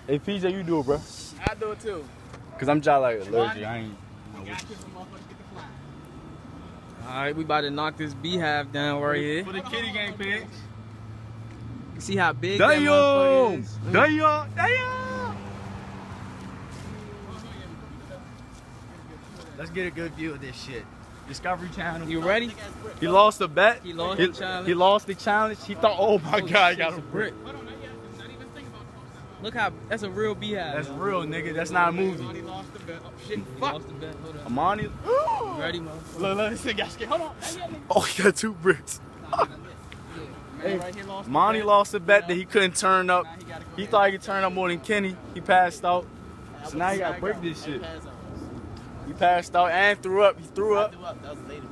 Hey, PJ, you do it, bro. I do it too. Cause I'm just like allergic. I ain't. Alright, we about to knock this beehive down right here. For the Kitty Gang page. You see how big that motherfucker is? Damn! Let's get a good view of this shit. Discovery Channel. You ready? He lost the bet. He lost the challenge. He lost the challenge. He thought, oh my God, he got a brick. Look how, that's a real beehive. That's real, nigga. That's not a movie. Amani lost the bet. Oh, shit, He fuck. lost the bet. Hold up. Amani. You ready, motherfucker? Look, this thing got scared. Hold on. Oh, he got 2 bricks. Man, right here lost Monty the bet. lost the bet that he couldn't turn up. He thought he could turn up more than Kenny. He passed out. So now he gotta break this shit. He passed out and threw up. He threw up. That was later.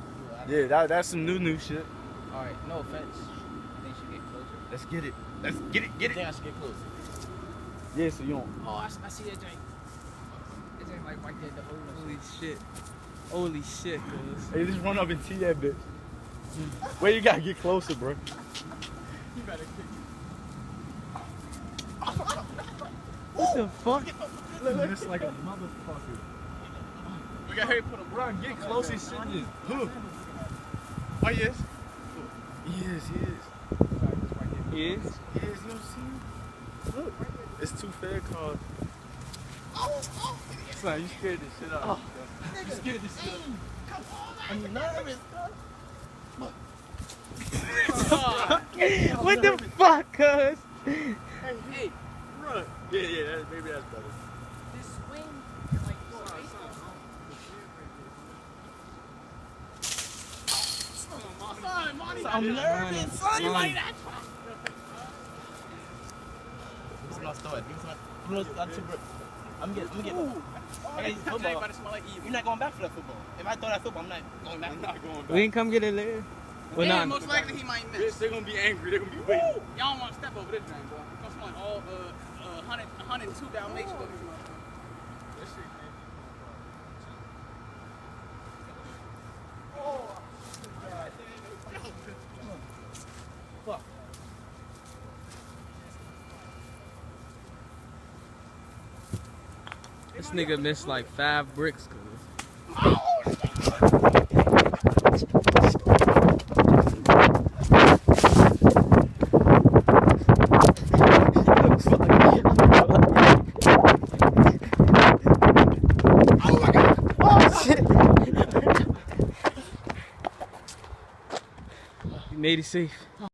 Yeah, that's some new shit. Alright, no offense. I think she get closer. Let's get it. Let's get it. Get I think I it. should get closer. Yeah, so you don't. Oh, I see that drink. That drink like right there. Holy shit. Holy shit, cuz. Hey, just run up and tee that bitch. Wait, you gotta get closer, bro. You better kick What the fuck? Look, it's like a motherfucker. We got here to put him. Bro, get close and shit. Just, huh. Oh, yes. Yes. He is? Yes, you don't see him? Look, it's 2 fair cards. Son, you scared this shit out of me. You scared this shit out of me. I'm nervous. What the fuck, cuz? Hey, run. Yeah, maybe that's better. This swing, like, I'm nervous. Son, you like that? I'm getting. Hey, football. You're not going back for that football. If I throw that football, I'm not going back. I'm not going back. we can come get it later. Well, Yeah, not. most likely he might miss. They're gonna be angry. They're gonna be waiting. Y'all don't want to step over this thing, boy. It's gonna smell like all 102 Dalmatians over this motherfucker. That shit, man. Fuck. This nigga missed like 5 bricks, cuz. You made it safe.